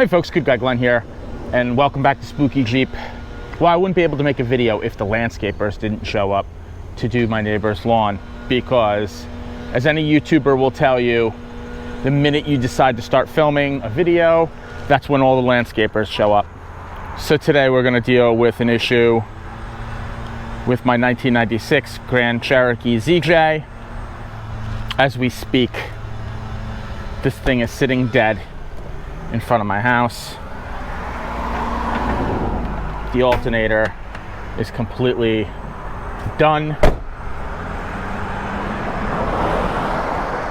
Hey folks, Good Guy Glenn here, and welcome back to Spooky Jeep. Well, I wouldn't be able to make a video if the landscapers didn't show up to do my neighbor's lawn, because as any YouTuber will tell you, the minute you decide to start filming a video, that's when all the landscapers show up. So today we're going to deal with an issue with my 1996 Grand Cherokee ZJ. As we speak, this thing is sitting dead in front of my house. The alternator is completely done.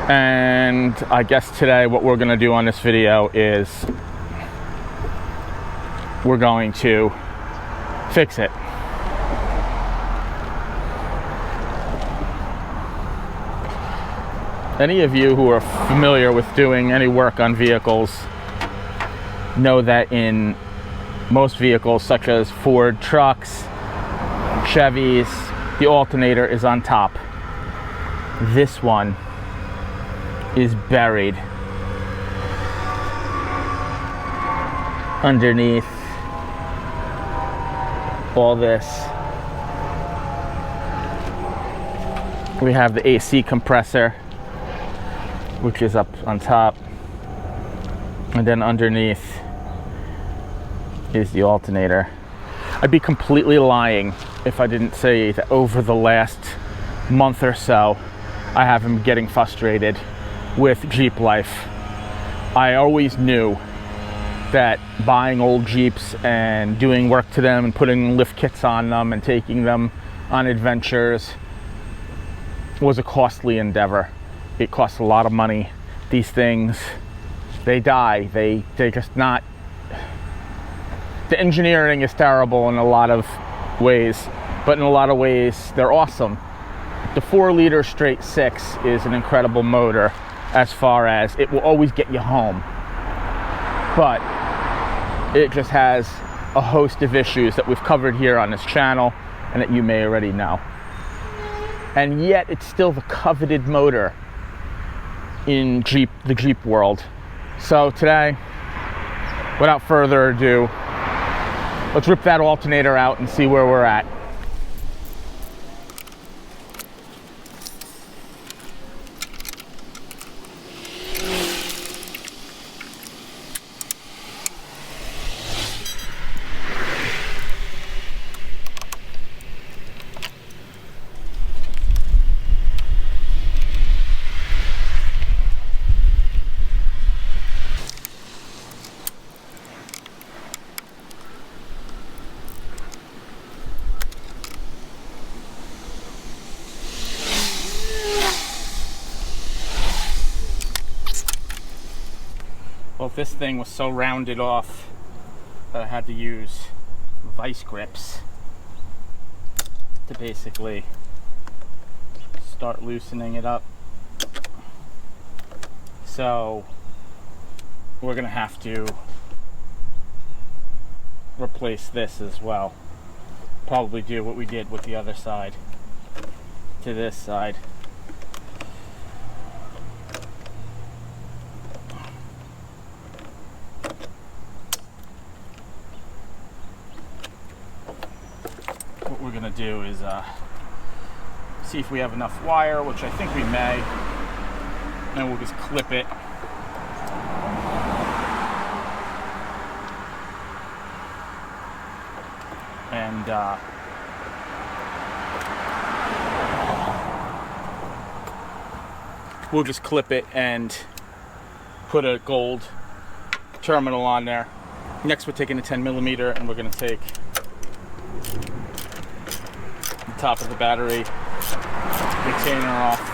And I guess today what we're gonna do on this video is we're going to fix it. Any of you who are familiar with doing any work on vehicles know that in most vehicles, such as Ford trucks, Chevys, the alternator is on top. This one is buried underneath all this. We have the AC compressor, which is up on top, and then underneath is the alternator. I'd be completely lying if I didn't say that over the last month or so, I have been getting frustrated with Jeep life. I always knew that buying old Jeeps and doing work to them and putting lift kits on them and taking them on adventures was a costly endeavor. It costs a lot of money. These things, they die. They're just not. The engineering is terrible in a lot of ways, but in a lot of ways, they're awesome. The 4-liter straight 6 is an incredible motor as far as it will always get you home. But it just has a host of issues that we've covered here on this channel and that you may already know. And yet it's still the coveted motor in the Jeep world. So today, without further ado, let's rip that alternator out and see where we're at. Well, this thing was so rounded off that I had to use vice grips to basically start loosening it up. So we're gonna have to replace this as well. Probably do what we did with the other side to this side. What we're gonna do is see if we have enough wire, which I think we may, and we'll just clip it. And we'll just clip it and put a gold terminal on there. Next we're taking a 10mm and we're gonna take the top of the battery retainer off.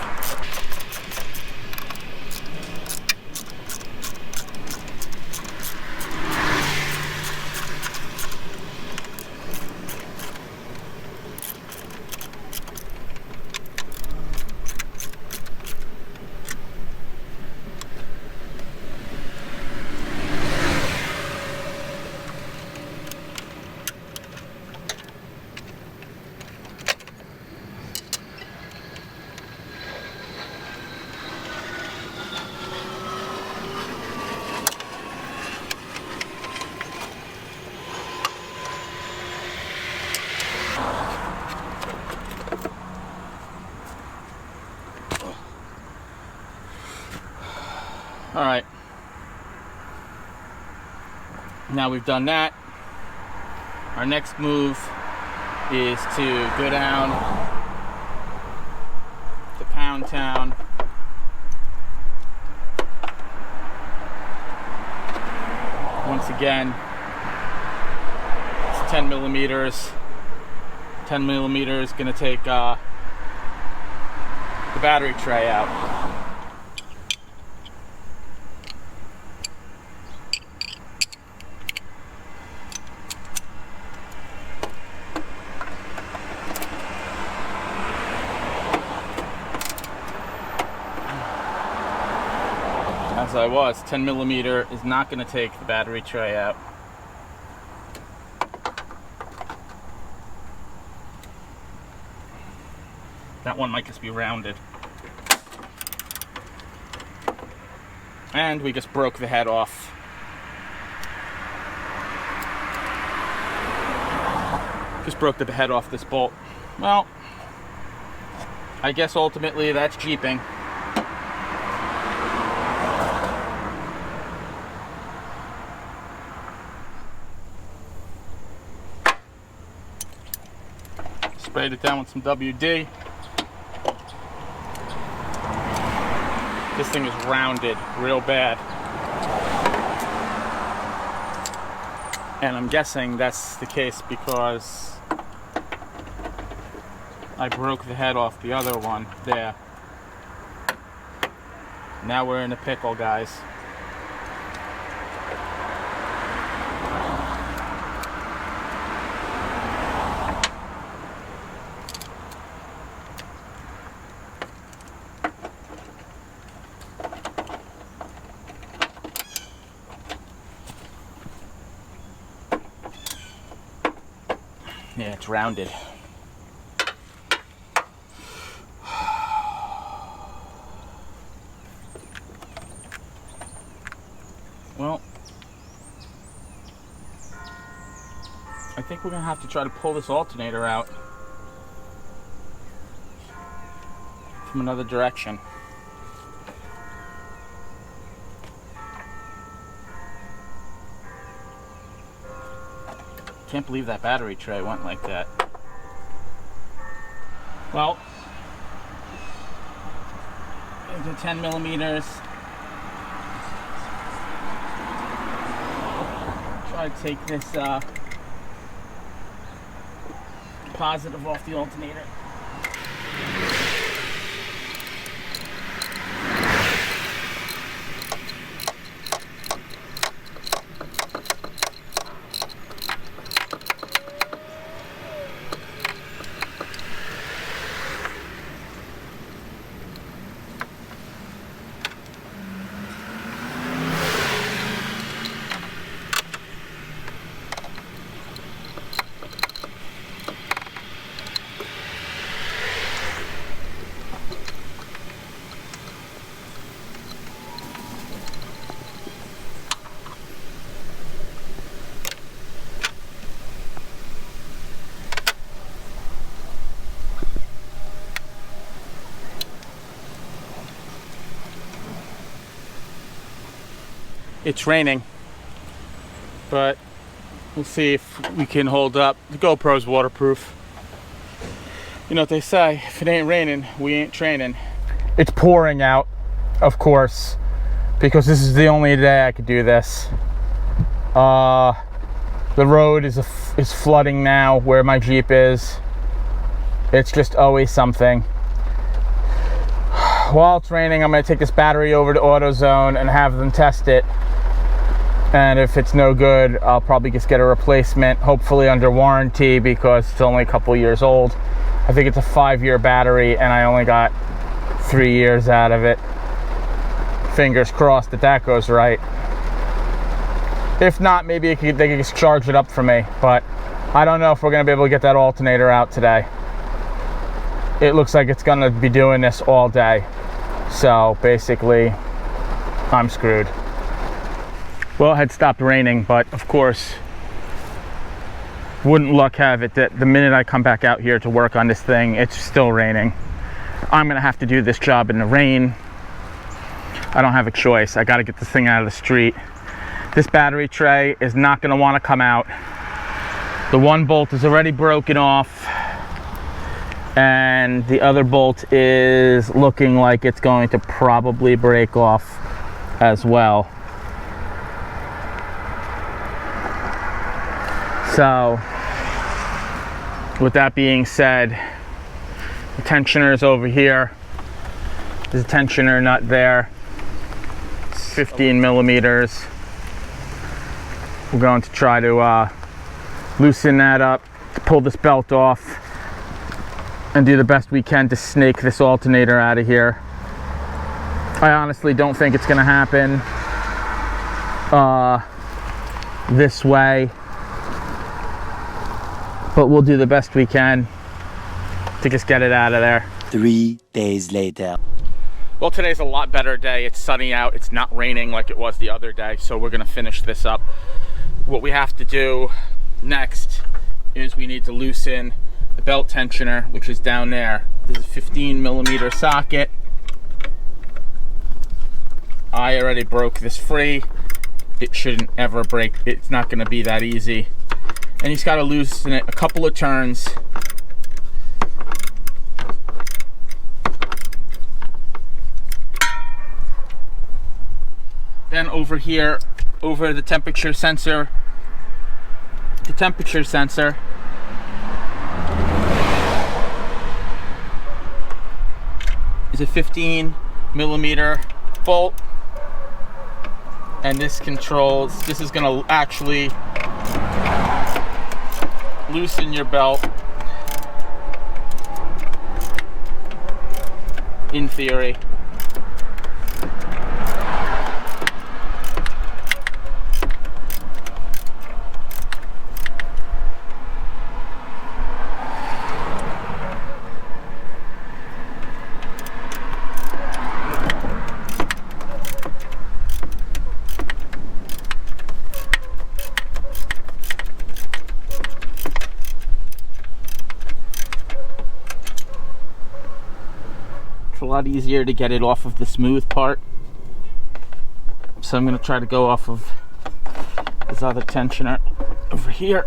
All right. Now we've done that. Our next move is to go down to Pound Town. Once again, it's 10 millimeters. 10 millimeters, gonna take the battery tray out. As I was, 10 millimeter is not gonna take the battery tray out. That one might just be rounded. And we just broke the head off. Just broke the head off this bolt. Well, I guess ultimately that's jeeping. Sprayed it down with some WD. This thing is rounded real bad. And I'm guessing that's the case because I broke the head off the other one there. Now we're in a pickle, guys. Yeah, it's rounded. Well, I think we're gonna have to try to pull this alternator out from another direction. Can't believe that battery tray went like that. Well, into 10 millimeters. Try to take this positive off the alternator. It's raining, but we'll see if we can hold up. The GoPro's waterproof. You know what they say, if it ain't raining, we ain't training. It's pouring out, of course, because this is the only day I could do this. The road is flooding now where my Jeep is. It's just always something. While it's raining, I'm gonna take this battery over to AutoZone and have them test it. And if it's no good, I'll probably just get a replacement, hopefully under warranty because it's only a couple years old. I think it's a 5-year battery and I only got 3 years out of it. Fingers crossed that goes right. If not, maybe they could just charge it up for me, but I don't know if we're gonna be able to get that alternator out today. It looks like it's gonna be doing this all day. So basically, I'm screwed. Well, it had stopped raining, but of course, wouldn't luck have it that the minute I come back out here to work on this thing, it's still raining. I'm gonna have to do this job in the rain. I don't have a choice. I got to get this thing out of the street. This battery tray is not going to want to come out. The one bolt is already broken off, and the other bolt is looking like it's going to probably break off as well. So with that being said, the tensioner is over here. There's a tensioner nut there. It's 15 millimeters. We're going to try to loosen that up, pull this belt off, and do the best we can to snake this alternator out of here. I honestly don't think it's going to happen this way, but we'll do the best we can to just get it out of there. 3 days later. Well, today's a lot better day. It's sunny out. It's not raining like it was the other day, so we're going to finish this up. What we have to do next is we need to loosen the belt tensioner, which is down there. This is a 15 millimeter socket. I already broke this free. It shouldn't ever break. It's not going to be that easy. And you just got to loosen it a couple of turns. Then over here, over the temperature sensor, is a 15 millimeter bolt, and this is going to actually loosen your belt in theory. A lot easier to get it off of the smooth part, so I'm going to try to go off of this other tensioner over here.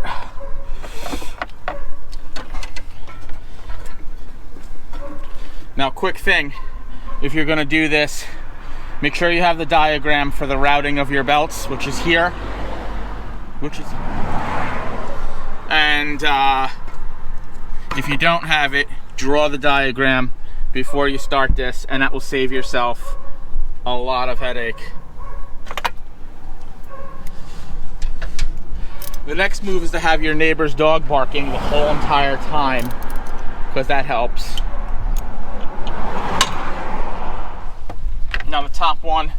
Now, quick thing, if you're going to do this, make sure you have the diagram for the routing of your belts, which is here, and if you don't have it, draw the diagram before you start this, and that will save yourself a lot of headache. The next move is to have your neighbor's dog barking the whole entire time, because that helps. Now the top one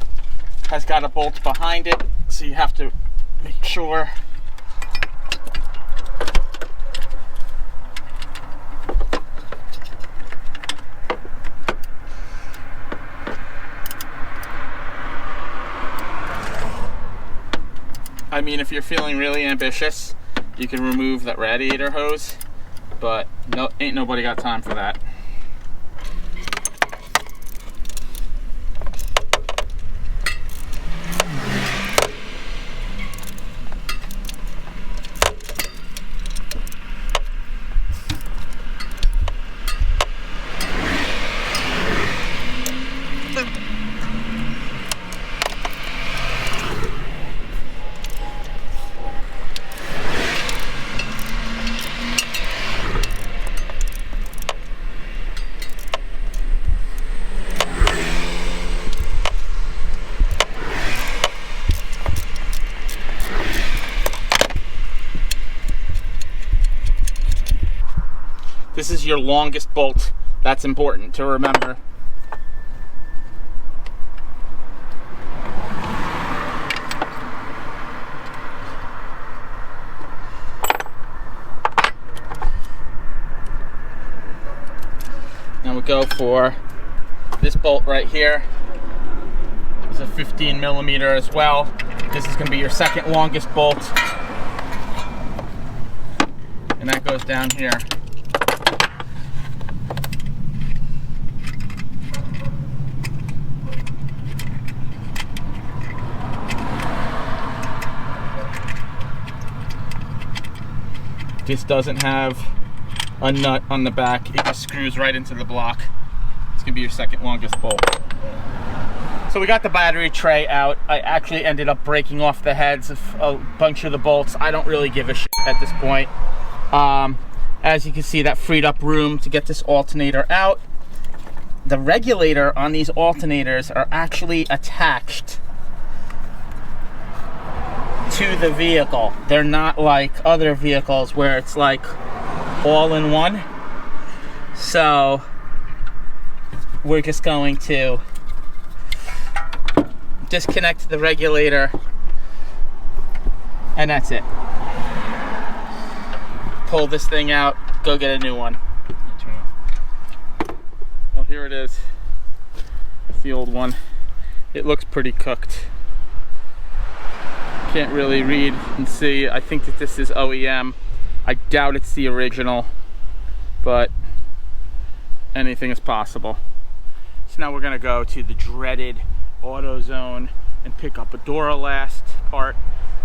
has got a bolt behind it, so you have to make sure I mean, if you're feeling really ambitious, you can remove that radiator hose, but no, ain't nobody got time for that. This is your longest bolt. That's important to remember. Now we go for this bolt right here. It's a 15 millimeter as well. This is going to be your second longest bolt. And that goes down here. This doesn't have a nut on the back. It just screws right into the block. It's gonna be your second longest bolt. So we got the battery tray out. I actually ended up breaking off the heads of a bunch of the bolts. I don't really give a shit at this point. As you can see, that freed up room to get this alternator out. The regulator on these alternators are actually attached to the vehicle. They're not like other vehicles where it's like all in one. So we're just going to disconnect the regulator, and that's it. Pull this thing out, go get a new one. Well, here it is. It's the old one. It looks pretty cooked. Can't really read and see. I think that this is OEM. I doubt it's the original, but anything is possible. So now we're gonna go to the dreaded AutoZone and pick up a Duralast part.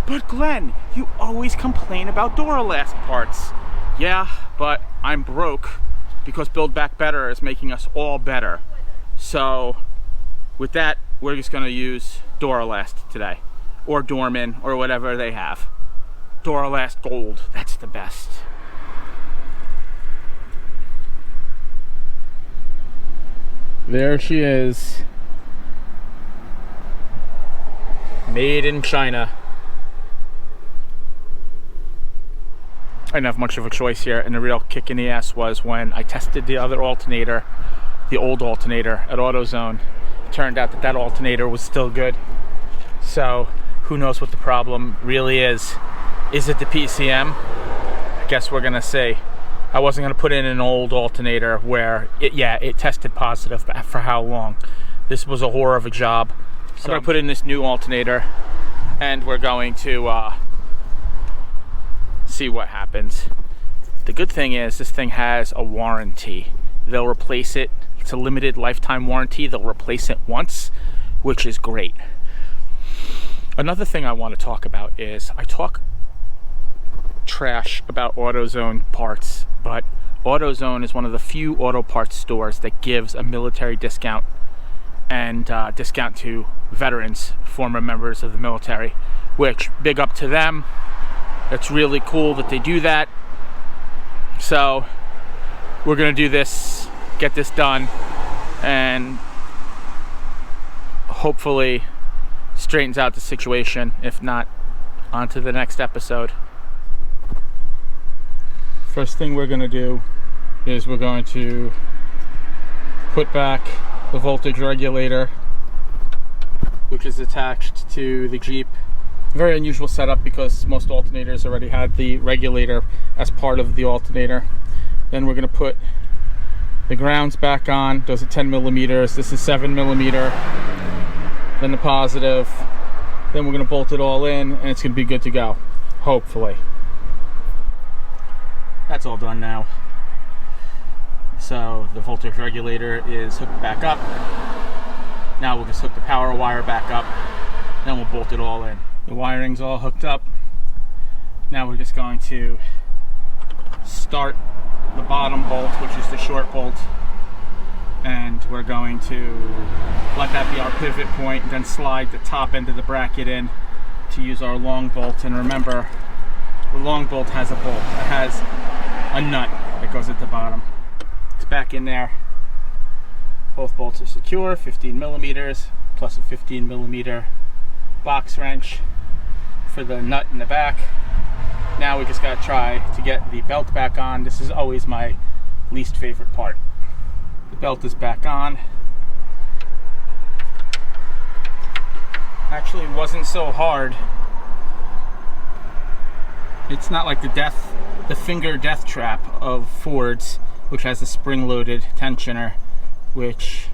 But Glenn, you always complain about Duralast parts. Yeah, but I'm broke because Build Back Better is making us all better. So with that, we're just gonna use Duralast today, or Dorman, or whatever they have. Duralast Gold, that's the best. There she is. Made in China. I didn't have much of a choice here, and the real kick in the ass was when I tested the other alternator, the old alternator at AutoZone. It turned out that that alternator was still good. So who knows what the problem really is. Is it the PCM? I guess we're gonna see. I wasn't gonna put in an old alternator where it tested positive, but for how long? This was a horror of a job. So I'm gonna put in this new alternator, and we're going to see what happens. The good thing is this thing has a warranty. They'll replace it. It's a limited lifetime warranty. They'll replace it once, which is great. Another thing I want to talk about is I talk trash about AutoZone parts, but AutoZone is one of the few auto parts stores that gives a military discount and discount to veterans, former members of the military, which big up to them. It's really cool that they do that. So we're gonna do this, get this done, and hopefully straightens out the situation. If not, on to the next episode. First thing we're gonna do is we're going to put back the voltage regulator, which is attached to the Jeep. Very unusual setup because most alternators already had the regulator as part of the alternator. Then we're going to put the grounds back on. Those are 10 millimeters. This is 7 millimeter. Then the positive. Then we're going to bolt it all in, and it's going to be good to go, hopefully. That's all done now. So the voltage regulator is hooked back up. Now we'll just hook the power wire back up, then we'll bolt it all in. The wiring's all hooked up. Now we're just going to start the bottom bolt, which is the short bolt, and we're going to let that be our pivot point, then slide the top end of the bracket in to use our long bolt. And remember, the long bolt has a bolt. It has a nut that goes at the bottom. It's back in there. Both bolts are secure, 15 millimeters, plus a 15 millimeter box wrench for the nut in the back. Now we just gotta try to get the belt back on. This is always my least favorite part. The belt is back on. Actually, it wasn't so hard. It's not like the finger death trap of Ford's, which has a spring-loaded tensioner, which,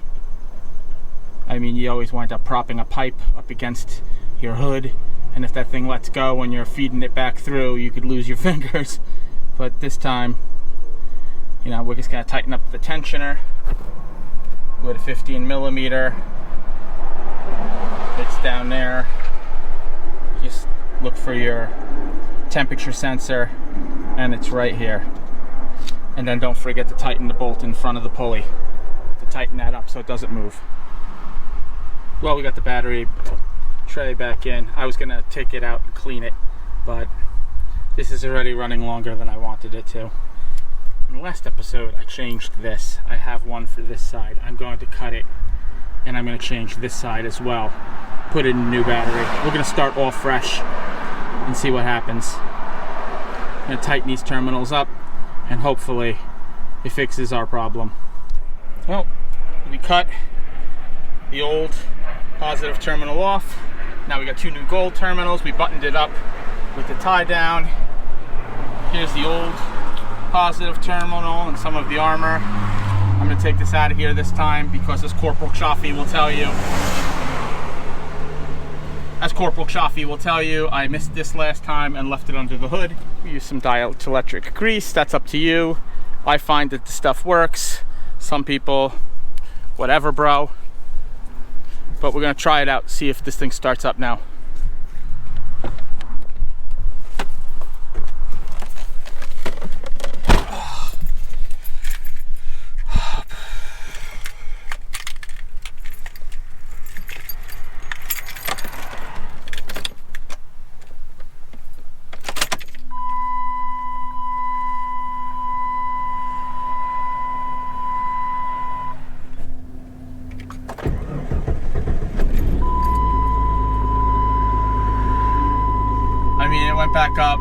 I mean, you always wind up propping a pipe up against your hood, and if that thing lets go when you're feeding it back through, you could lose your fingers. But this time, you know, we're just gonna tighten up the tensioner with a 15 millimeter. It's down there. Just look for your temperature sensor and it's right here. And then don't forget to tighten the bolt in front of the pulley to tighten that up so it doesn't move. Well, we got the battery tray back in. I was gonna take it out and clean it, but this is already running longer than I wanted it to. In the last episode, I changed this. I have one for this side. I'm going to cut it, and I'm gonna change this side as well. Put in a new battery. We're gonna start all fresh and see what happens. I'm gonna tighten these terminals up, and hopefully it fixes our problem. Well, we cut the old positive terminal off. Now we got two new gold terminals. We buttoned it up with the tie down. Here's the old positive terminal and some of the armor. I'm gonna take this out of here this time because as Corporal Chaffee will tell you, I missed this last time and left it under the hood. We use some dielectric grease. That's up to you. I find that the stuff works. Some people, whatever, bro. But we're gonna try it out, see if this thing starts up now. I mean, it went back up.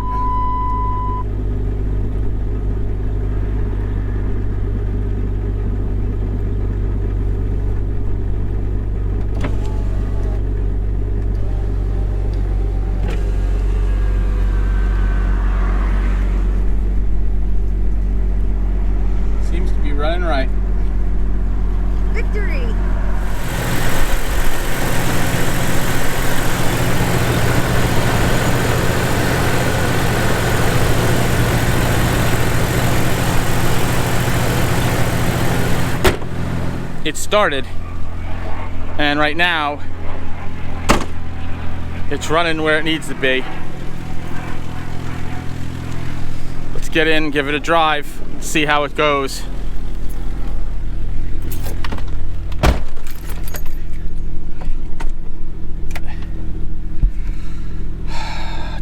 Seems to be running right. Victory! It started, and right now it's running where it needs to be. Let's get in, give it a drive, see how it goes.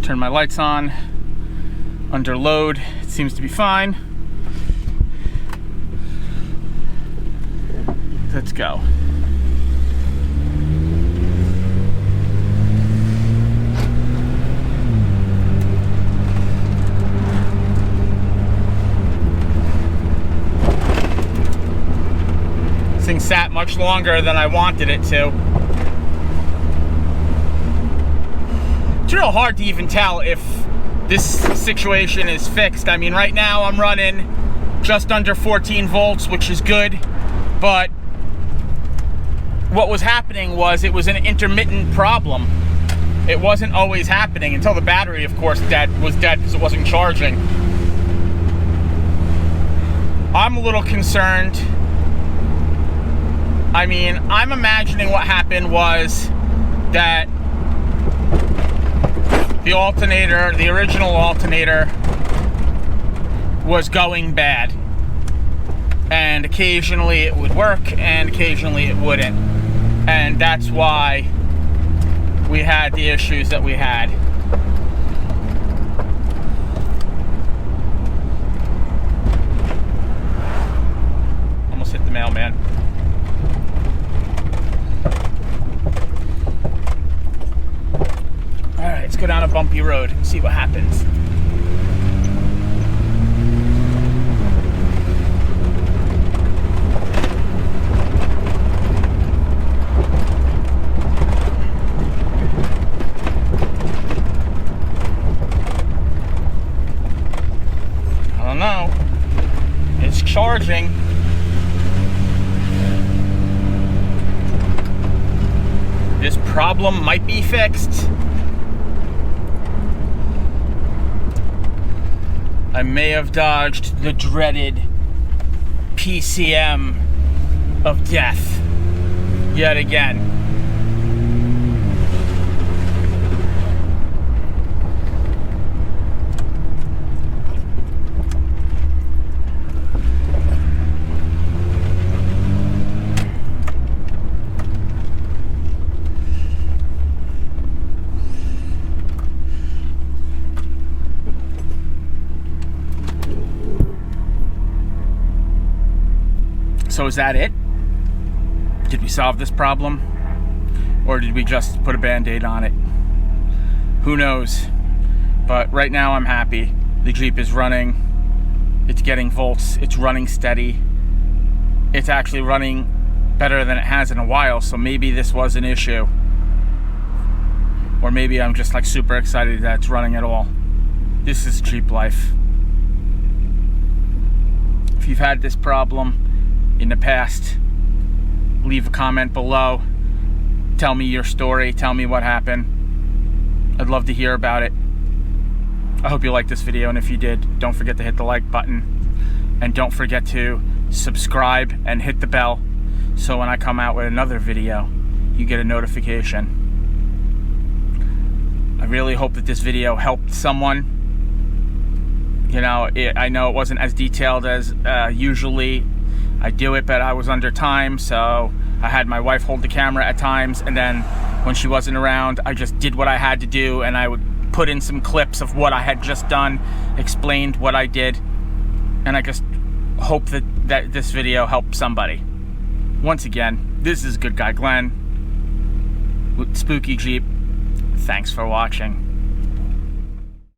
Turn my lights on. Under load, it seems to be fine. Let's go. This thing sat much longer than I wanted it to. It's real hard to even tell if this situation is fixed. I mean, right now I'm running just under 14 volts, which is good, but what was happening was it was an intermittent problem. It wasn't always happening until the battery, of course, was dead because it wasn't charging. I'm a little concerned. I mean, I'm imagining what happened was that the alternator, the original alternator, was going bad. And occasionally it would work and occasionally it wouldn't. And that's why we had the issues that we had. Almost hit the mailman. All right, let's go down a bumpy road and see what happens. Charging. This problem might be fixed. I may have dodged the dreaded PCM of death yet again. So is that it? Did we solve this problem? Or did we just put a Band-Aid on it? Who knows? But right now I'm happy. The Jeep is running. It's getting volts. It's running steady. It's actually running better than it has in a while, so maybe this was an issue. Or maybe I'm just like super excited that it's running at all. This is Jeep life. If you've had this problem in the past, leave a comment below. Tell me your story. Tell me what happened. I'd love to hear about it. I hope you liked this video, and if you did, don't forget to hit the like button. And don't forget to subscribe and hit the bell so when I come out with another video, you get a notification. I really hope that this video helped someone. You know, I know it wasn't as detailed as usually I do it, but I was under time, so I had my wife hold the camera at times, and then when she wasn't around, I just did what I had to do, and I would put in some clips of what I had just done, explained what I did, and I just hope that this video helped somebody. Once again, this is Good Guy Glenn with Spooky Jeep. Thanks for watching.